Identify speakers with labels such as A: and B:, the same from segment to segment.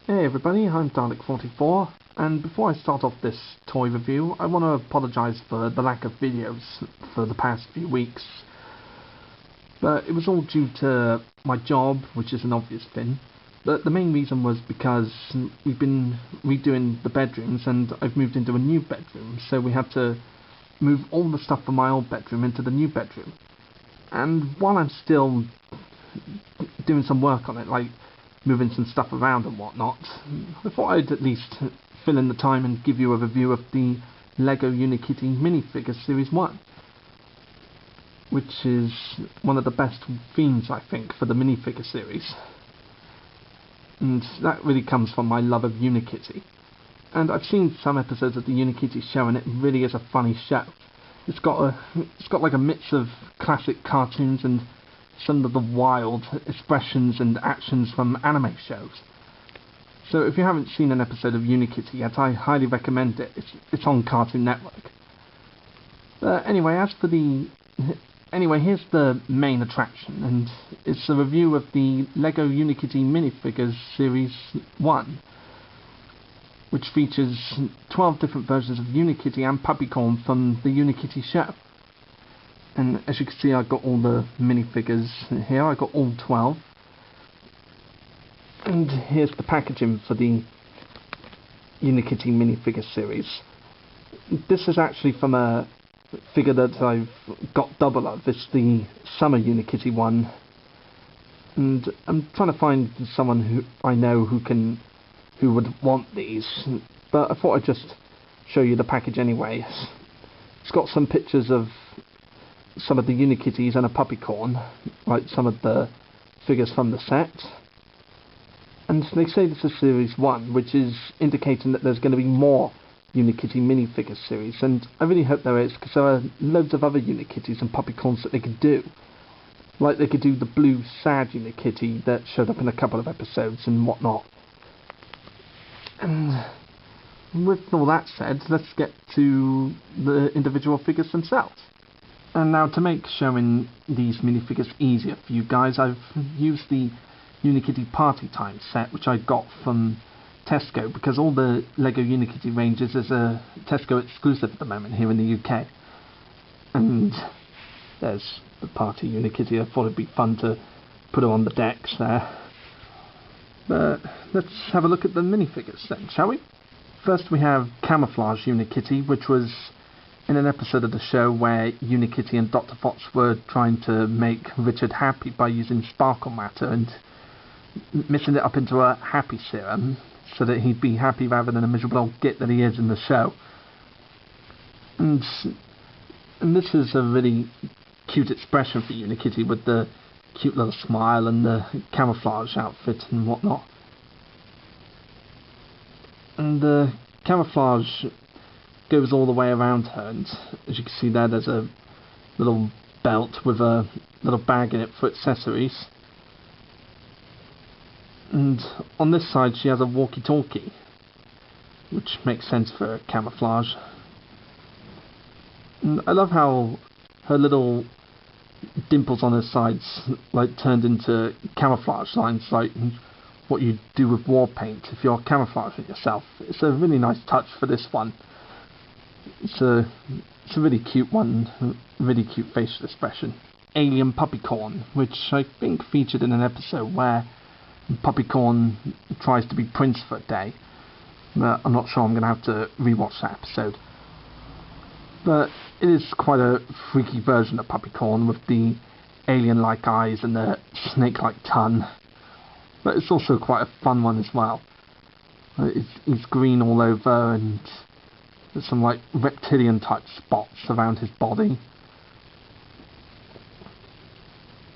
A: Hey everybody, I'm Dalek44, and before I start off this toy review, I want to apologise for the lack of videos for the past few weeks. But it was all due to my job, which is an obvious thing. But the main reason was because we've been redoing the bedrooms and I've moved into a new bedroom, so we had to move all the stuff from my old bedroom into the new bedroom. And while I'm still doing some work on it, like moving some stuff around and whatnot, I thought I'd at least fill in the time and give you a review of the Lego Unikitty Minifigures Series I, which is one of the best themes, I think, for the minifigure series. And that really comes from my love of Unikitty. And I've seen some episodes of the Unikitty show, and it really is a funny show. It's got like a mix of classic cartoons and some of the wild expressions and actions from anime shows. So if you haven't seen an episode of Unikitty yet, I highly recommend it. It's on Cartoon Network. Anyway, here's the main attraction, and it's a review of the Lego Unikitty Minifigures Series I, which features 12 different versions of Unikitty and Puppycorn from the Unikitty show. And as you can see, I've got all the minifigures here. I've got all 12. And here's the packaging for the Unikitty Minifigure series. This is actually from a figure that I've got double of. It's the Summer Unikitty one. And I'm trying to find someone who I know who would want these. But I thought I'd just show you the package anyway. It's got some pictures of some of the Unikitties and a Puppycorn, like some of the figures from the set. And they say this is Series 1, which is indicating that there's going to be more Unikitty minifigure series, and I really hope there is, because there are loads of other Unikitties and Puppycorns that they could do. Like they could do the blue sad Unikitty that showed up in a couple of episodes and whatnot. And with all that said, let's get to the individual figures themselves. And now, to make showing these minifigures easier for you guys, I've used the Unikitty Party Time set, which I got from Tesco, because all the Lego Unikitty ranges is a Tesco exclusive at the moment here in the UK. And there's the Party Unikitty. I thought it'd be fun to put her on the decks there. But let's have a look at the minifigures then, shall we? First we have Camouflage Unikitty, which was in an episode of the show where Unikitty and Dr. Fox were trying to make Richard happy by using sparkle matter and mixing it up into a happy serum so that he'd be happy rather than a miserable old git that he is in the show. And this is a really cute expression for Unikitty, with the cute little smile and the camouflage outfit and whatnot. And the camouflage goes all the way around her, and as you can see there's a little belt with a little bag in it for accessories. And on this side she has a walkie-talkie, which makes sense for camouflage. And I love how her little dimples on her sides like turned into camouflage lines, like what you do with war paint if you're camouflaging yourself. It's a really nice touch for this one. It's a really cute one, really cute facial expression. Alien Puppycorn, which I think featured in an episode where Puppycorn tries to be Prince for a day. I'm not sure, I'm going to have to rewatch that episode. But it is quite a freaky version of Puppycorn with the alien-like eyes and the snake-like tongue. But it's also quite a fun one as well. He's green all over, and there's some like reptilian type spots around his body.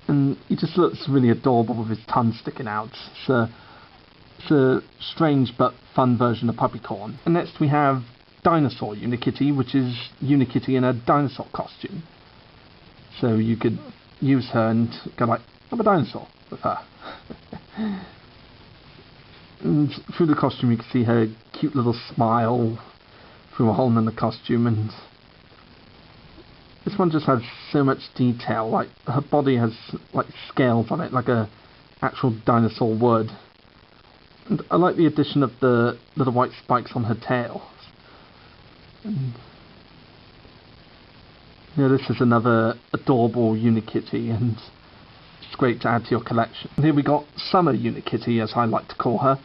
A: And he just looks really adorable with his tongue sticking out. It's a strange but fun version of Puppycorn. And next we have Dinosaur Unikitty, which is Unikitty in a dinosaur costume. So you could use her and go like, I'm a dinosaur with her. And through the costume you can see her cute little smile through a hole in the costume, and this one just has so much detail. Like her body has like scales on it, like a actual dinosaur would. And I like the addition of the little white spikes on her tail. And yeah, this is another adorable Unikitty, and it's great to add to your collection. And here we got Summer Unikitty, as I like to call her,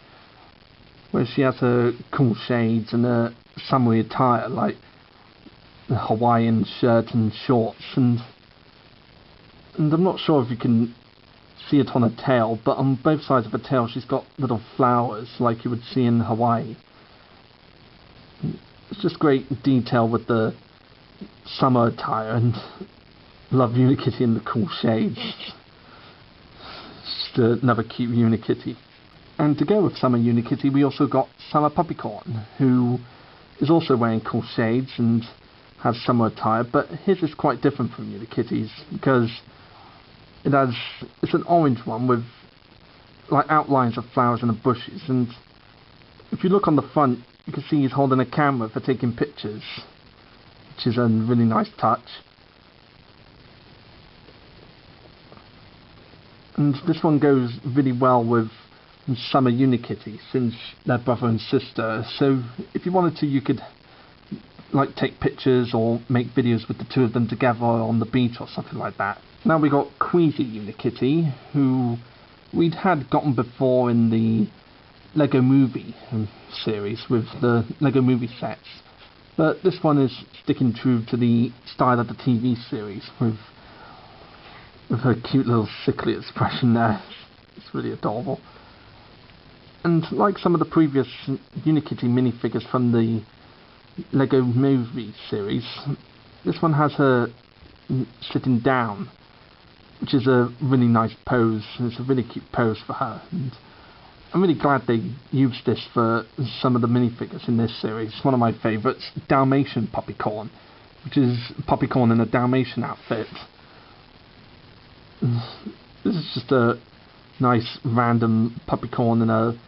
A: where she has her cool shades and a summery attire, like a Hawaiian shirt and shorts, and I'm not sure if you can see it on her tail, but on both sides of her tail she's got little flowers like you would see in Hawaii. It's just great detail with the summer attire, and love Unikitty in the cool shades. Just another cute Unikitty. And to go with Summer Unikitty, we also got Summer Puppycorn, who is also wearing cool shades and has summer attire, but his is quite different from Unikitty's because it's an orange one with like outlines of flowers in the bushes, and if you look on the front you can see he's holding a camera for taking pictures, which is a really nice touch. And this one goes really well with Summer Unikitty, since they're brother and sister, so if you wanted to you could like take pictures or make videos with the two of them together on the beach or something like that. Now we got Queasy Unikitty, who we'd had gotten before in the Lego Movie series with the Lego Movie sets, but this one is sticking true to the style of the TV series with her cute little sickly expression there. It's really adorable. And like some of the previous Unikitty minifigures from the Lego Movie series, this one has her sitting down, which is a really nice pose. It's a really cute pose for her, and I'm really glad they used this for some of the minifigures in this series. One of my favourites, Dalmatian Puppycorn, which is Puppycorn in a Dalmatian outfit. This is just a nice random Puppycorn in a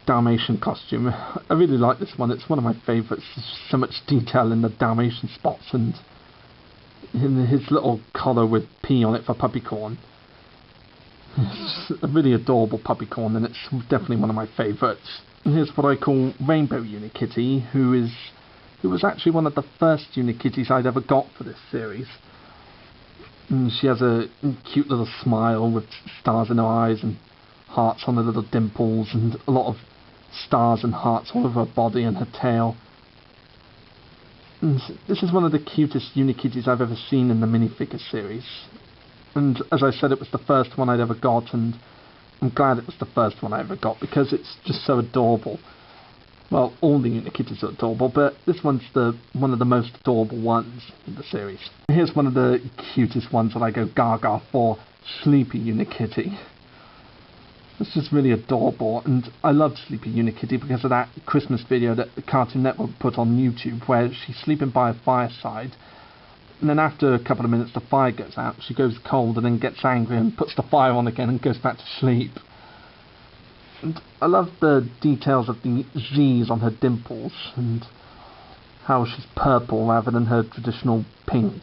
A: Dalmatian costume. I really like this one. It's one of my favourites. There's so much detail in the Dalmatian spots, and in his little collar with P on it for Puppycorn. It's a really adorable Puppycorn, and it's definitely one of my favourites. And here's what I call Rainbow Unikitty, who was actually one of the first Unikitties I'd ever got for this series. And she has a cute little smile with stars in her eyes and hearts on her little dimples, and a lot of stars and hearts all over her body and her tail. And this is one of the cutest Unikitties I've ever seen in the minifigure series. And as I said, it was the first one I'd ever got, and I'm glad it was the first one I ever got because it's just so adorable. Well, all the Unikitties are adorable, but this one's one of the most adorable ones in the series. Here's one of the cutest ones that I go gaga for, Sleepy Unikitty. It's just really adorable, and I love Sleepy Unikitty because of that Christmas video that the Cartoon Network put on YouTube where she's sleeping by a fireside, and then after a couple of minutes the fire goes out, she goes cold and then gets angry and puts the fire on again and goes back to sleep. And I love the details of the Z's on her dimples and how she's purple rather than her traditional pink.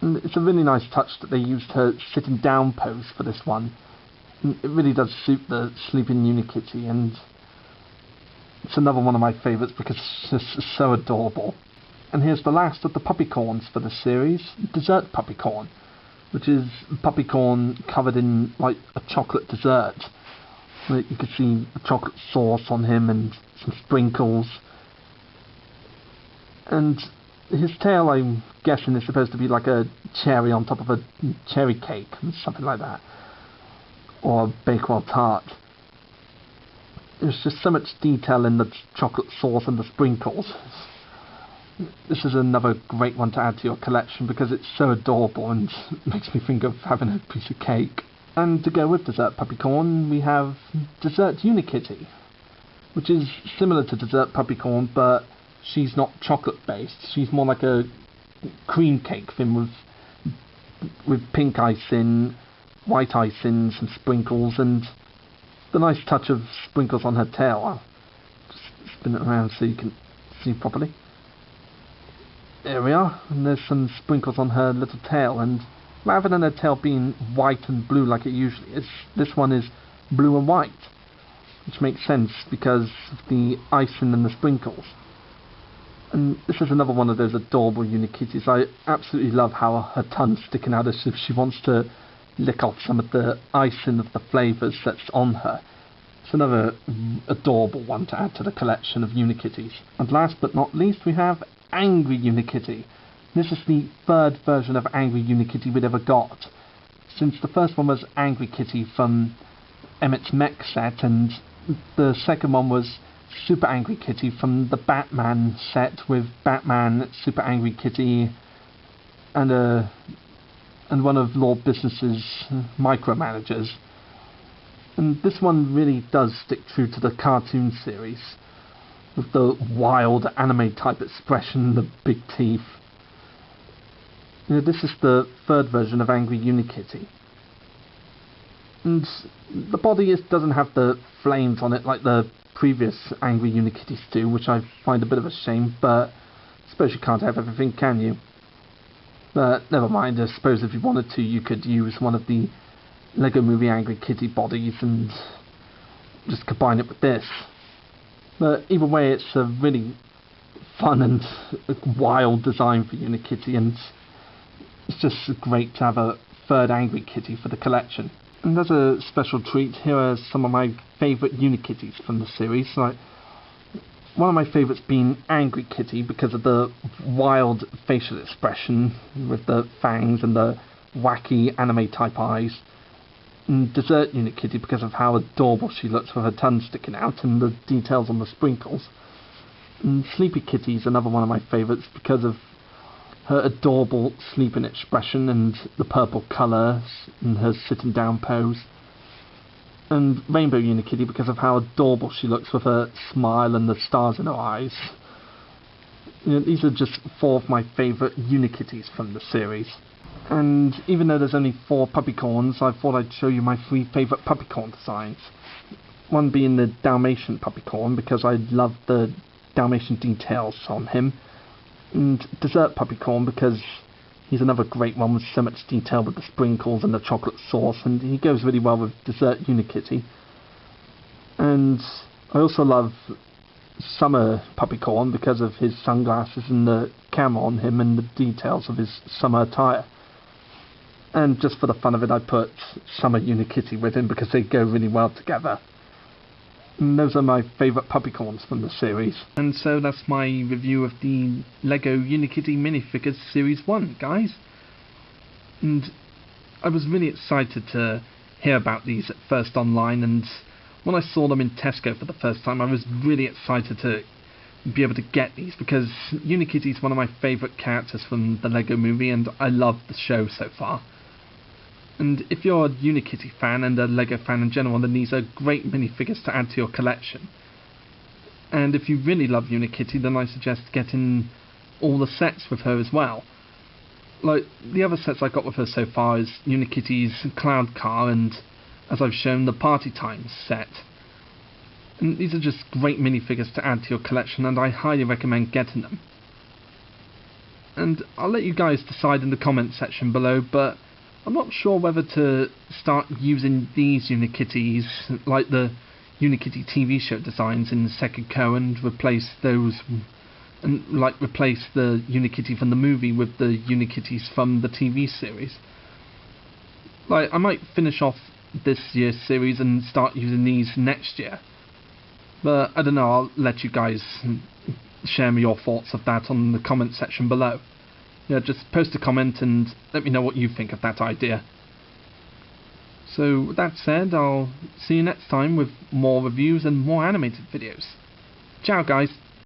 A: And it's a really nice touch that they used her sitting down pose for this one. And it really does suit the sleeping Unikitty, and it's another one of my favourites because it's just so adorable. And here's the last of the Puppycorns for the series, Dessert Puppycorn, which is Puppycorn covered in like a chocolate dessert. You can see the chocolate sauce on him and some sprinkles. And his tail, I'm guessing, is supposed to be like a cherry on top of a cherry cake, something like that, or a Bakewell tart. There's just so much detail in the chocolate sauce and the sprinkles. This is another great one to add to your collection because it's so adorable and makes me think of having a piece of cake. And to go with Dessert Puppycorn, we have Dessert Unikitty, which is similar to Dessert Puppycorn, but she's not chocolate based. She's more like a cream cake thing with pink icing, white icing, some sprinkles, and the nice touch of sprinkles on her tail. I'll just spin it around so you can see properly. There we are, and there's some sprinkles on her little tail, and rather than her tail being white and blue like it usually is, this one is blue and white, which makes sense because of the icing and the sprinkles. And this is another one of those adorable Unikitties. I absolutely love how her tongue's sticking out as if she wants to lick off some of the icing of the flavours that's on her. It's another adorable one to add to the collection of Unikitties. And last but not least, we have Angry Unikitty. This is the third version of Angry Unikitty we'd ever got, since the first one was Angry Kitty from Emmett's Mech set, and the second one was Super Angry Kitty from the Batman set with Batman, Super Angry Kitty, and one of Lord Business's micromanagers. And this one really does stick true to the cartoon series, with the wild anime type expression, the big teeth. This is the third version of Angry Unikitty. And the body doesn't have the flames on it like the previous Angry Unikitties do, which I find a bit of a shame, but I suppose you can't have everything, can you? But never mind, I suppose if you wanted to, you could use one of the Lego Movie Angry Kitty bodies and just combine it with this. But either way, it's a really fun and wild design for Unikitty, and it's just great to have a third Angry Kitty for the collection. And as a special treat, here are some of my favourite Unikitties from the series. Like, one of my favourites being Angry Kitty because of the wild facial expression with the fangs and the wacky anime type eyes. And Dessert Unikitty because of how adorable she looks with her tongue sticking out and the details on the sprinkles. And Sleepy Kitty is another one of my favourites because of her adorable sleeping expression and the purple colour and her sitting down pose. And Rainbow Unikitty because of how adorable she looks with her smile and the stars in her eyes. These are just four of my favourite Unikitties from the series. And even though there's only 4 puppycorns, I thought I'd show you my 3 favourite puppycorn designs. One being the Dalmatian puppycorn because I love the Dalmatian details on him. And Dessert Puppycorn because he's another great one with so much detail with the sprinkles and the chocolate sauce, and he goes really well with Dessert Unikitty. And I also love Summer Puppycorn because of his sunglasses and the camo on him and the details of his summer attire. And just for the fun of it, I put Summer Unikitty with him because they go really well together. And those are my favourite puppycorns from the series. And so that's my review of the Lego Unikitty Minifigures Series 1, guys. And I was really excited to hear about these at first online, and when I saw them in Tesco for the first time, I was really excited to be able to get these, because Unikitty is one of my favourite characters from the Lego movie, and I love the show so far. And if you're a Unikitty fan and a Lego fan in general, then these are great minifigures to add to your collection. And if you really love Unikitty, then I suggest getting all the sets with her as well. Like, the other sets I got with her so far is Unikitty's Cloud Car and, as I've shown, the Party Time set. And these are just great minifigures to add to your collection, and I highly recommend getting them. And I'll let you guys decide in the comment section below, but I'm not sure whether to start using these Unikitties, like the Unikitty TV show designs in Sekiko, and replace those, and replace the Unikitty from the movie with the Unikitties from the TV series. Like, I might finish off this year's series and start using these next year. But I don't know, I'll let you guys share me your thoughts of that on the comment section below. Yeah, just post a comment and let me know what you think of that idea. So with that said, I'll see you next time with more reviews and more animated videos. Ciao guys!